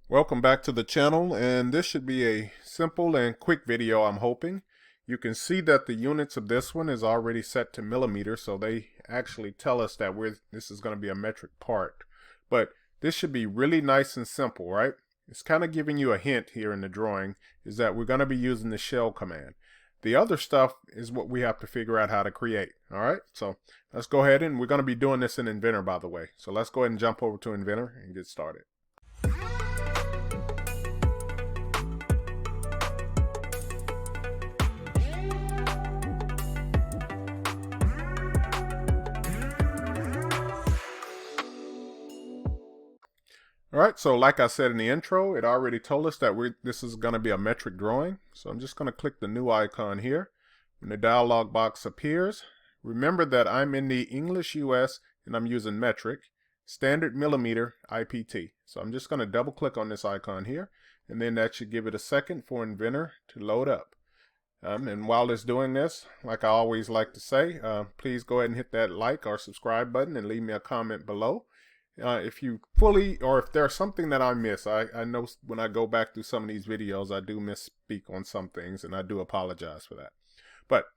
Welcome back to the channel, and this should be a simple and quick video, I'm hoping. You can see that the units of this one is already set to millimeters, so they actually tell us that this is going to be a metric part. But this should be really nice and simple, right? It's kind of giving you a hint here in the drawing, is that we're going to be using the shell command. The other stuff is what we have to figure out how to create, all right? So let's go ahead, and we're going to be doing this in Inventor, by the way. So let's go ahead and jump over to Inventor and get started. All right, so like I said in the intro, it already told us that this is going to be a metric drawing. So I'm just going to click the new icon here. When the dialog box appears, remember that I'm in the English US and I'm using metric, standard millimeter IPT. So I'm just going to double click on this icon here, and then that should give it a second for Inventor to load up. And while it's doing this, like I always like to say, please go ahead and hit that like or subscribe button and leave me a comment below. If you or if there's something that I miss, I know when I go back through some of these videos, I do misspeak on some things, and I do apologize for that. But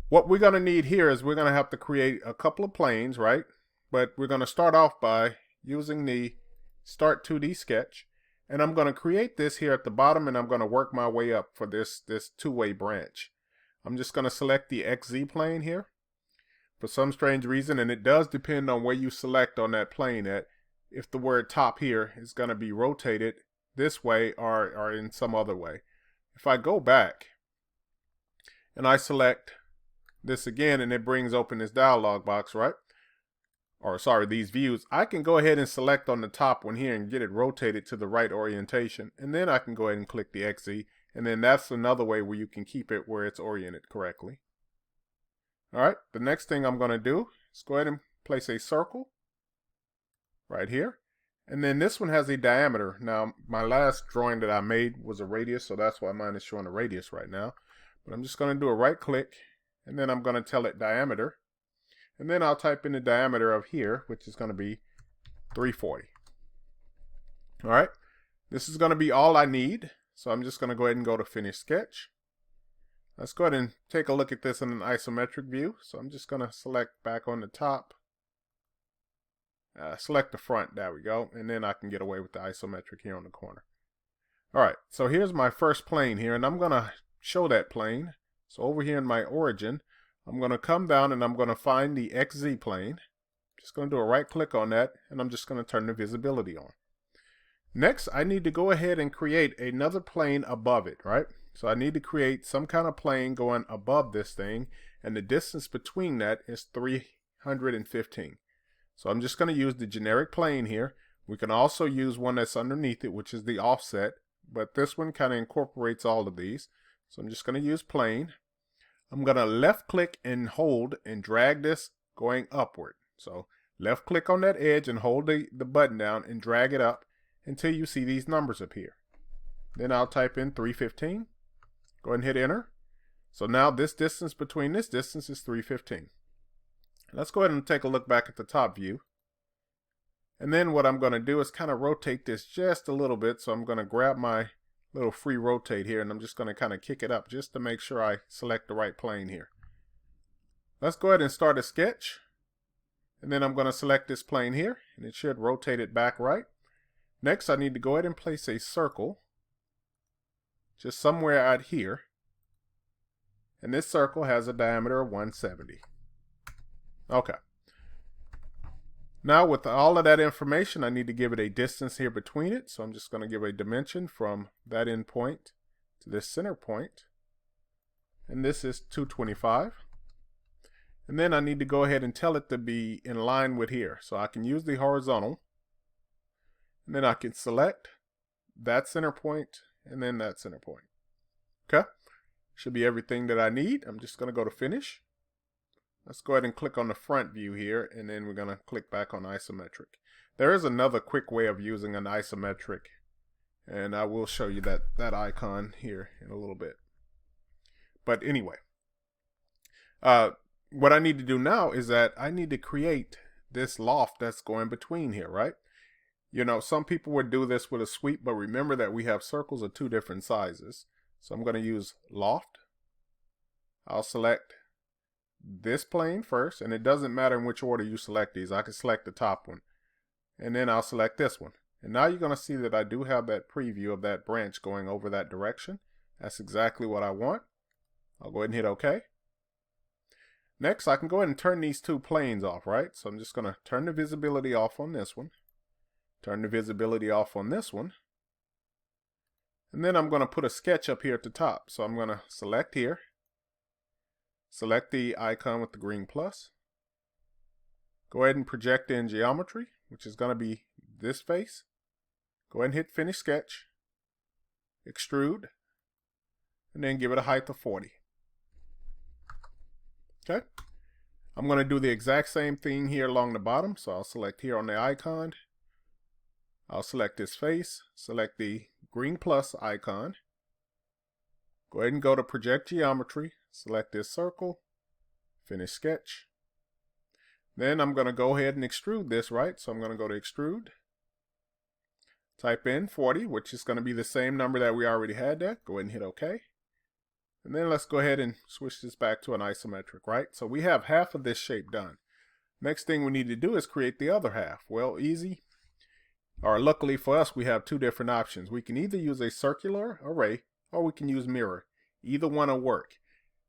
what we're going to need here is we're going to have to create a couple of planes, right? But we're going to start off by using the Start 2D Sketch, and I'm going to create this here at the bottom, and I'm going to work my way up for this two-way branch. I'm just going to select the XZ plane here. For some strange reason, and it does depend on where you select on that plane at, if the word top here is going to be rotated this way or in some other way. If I go back and I select this again, and it brings open this dialog box, right? Or sorry, these views, I can go ahead and select on the top one here and get it rotated to the right orientation, and then I can go ahead and click the XZ, and then that's another way where you can keep it where it's oriented correctly. All right, the next thing I'm going to do is go ahead and place a circle right here. And then this one has a diameter. Now, my last drawing that I made was a radius, so that's why mine is showing a radius right now. But I'm just going to do a right click, and then I'm going to tell it diameter. And then I'll type in the diameter of here, which is going to be 340. All right, this is going to be all I need. So I'm just going to go ahead and go to Finish Sketch. Let's go ahead and take a look at this in an isometric view. So I'm just going to select back on the top. Select the front. There we go. And then I can get away with the isometric here on the corner. All right. So here's my first plane here. And I'm going to show that plane. So over here in my origin, I'm going to come down and I'm going to find the XZ plane. Just going to do a right click on that. And I'm just going to turn the visibility on. Next, I need to go ahead and create another plane above it, right? So I need to create some kind of plane going above this thing, and the distance between that is 315. So I'm just going to use the generic plane here. We can also use one that's underneath it, which is the offset, but this one kind of incorporates all of these. So I'm just going to use plane. I'm going to left click and hold and drag this going upward. So left click on that edge and hold the button down and drag it up until you see these numbers appear. Then I'll type in 315. Go ahead and hit enter. So now this distance between this distance is 315. Let's go ahead and take a look back at the top view. And then what I'm going to do is kind of rotate this just a little bit. So I'm going to grab my little free rotate here, and I'm just going to kind of kick it up just to make sure I select the right plane here. Let's go ahead and start a sketch. And then I'm going to select this plane here, and it should rotate it back right. Next, I need to go ahead and place a circle just somewhere out here, and this circle has a diameter of 170. Okay. Now with all of that information, I need to give it a distance here between it, so I'm just going to give a dimension from that end point to this center point, and this is 225. And then I need to go ahead and tell it to be in line with here, so I can use the horizontal, and then I can select that center point and then that center point. Okay, should be everything that I need. I'm just going to go to finish. Let's go ahead and click on the front view here, and then we're going to click back on isometric. There is another quick way of using an isometric, and I will show you that icon here in a little bit. But anyway, what I need to do now is that I need to create this loft that's going between here, right? You know, some people would do this with a sweep, but remember that we have circles of 2 different sizes. So I'm going to use loft. I'll select this plane first, and it doesn't matter in which order you select these. I can select the top one, and then I'll select this one. And now you're going to see that I do have that preview of that branch going over that direction. That's exactly what I want. I'll go ahead and hit OK. Next, I can go ahead and turn these 2 planes off, right? So I'm just going to turn the visibility off on this one. Turn the visibility off on this one. And then I'm going to put a sketch up here at the top. So I'm going to select here. Select the icon with the green plus. Go ahead and project in geometry, which is going to be this face. Go ahead and hit Finish Sketch. Extrude. And then give it a height of 40. Okay. I'm going to do the exact same thing here along the bottom. So I'll select here on the icon. I'll select this face. Select the green plus icon. Go ahead and go to Project Geometry. Select this circle. Finish Sketch. Then I'm going to go ahead and extrude this, right? So I'm going to go to Extrude. Type in 40, which is going to be the same number that we already had there. Go ahead and hit OK. And then let's go ahead and switch this back to an isometric, right? So we have half of this shape done. Next thing we need to do is create the other half. Well, easy. Or luckily for us, we have 2 different options. We can either use a circular array or we can use mirror. Either one will work.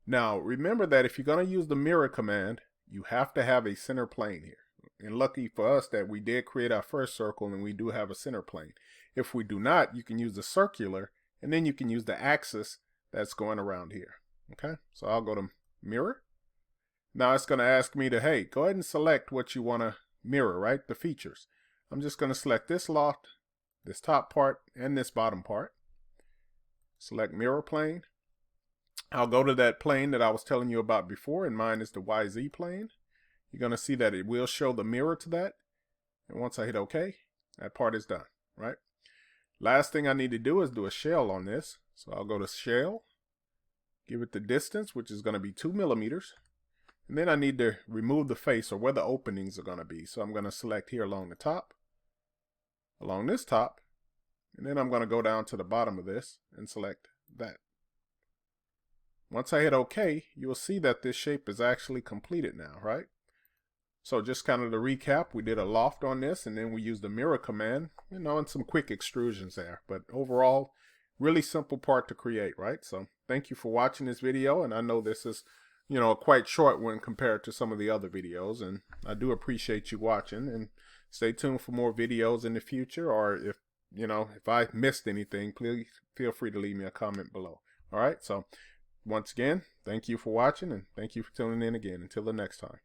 Now, remember that if you're going to use the mirror command, you have to have a center plane here. And lucky for us that we did create our first circle and we do have a center plane. If we do not, you can use the circular and then you can use the axis that's going around here. Okay, so I'll go to mirror. Now it's going to ask me to, hey, go ahead and select what you want to mirror, right? The features. I'm just going to select this loft, this top part, and this bottom part. Select mirror plane. I'll go to that plane that I was telling you about before, and mine is the YZ plane. You're going to see that it will show the mirror to that. And once I hit OK, that part is done, right? Last thing I need to do is do a shell on this. So I'll go to shell, give it the distance, which is going to be 2 millimeters. And then I need to remove the face or where the openings are going to be. So I'm going to select here along the top, along this top, and then I'm going to go down to the bottom of this and select that. Once I hit OK, you'll see that this shape is actually completed now, right? So just kind of to recap, we did a loft on this and then we used the mirror command, you know, and some quick extrusions there. But overall, really simple part to create, right? So thank you for watching this video. And I know this is, you know, a quite short one compared to some of the other videos. And I do appreciate you watching, and stay tuned for more videos in the future. Or if, you know, if I missed anything, please feel free to leave me a comment below. All right. So once again, thank you for watching and thank you for tuning in again. Until the next time.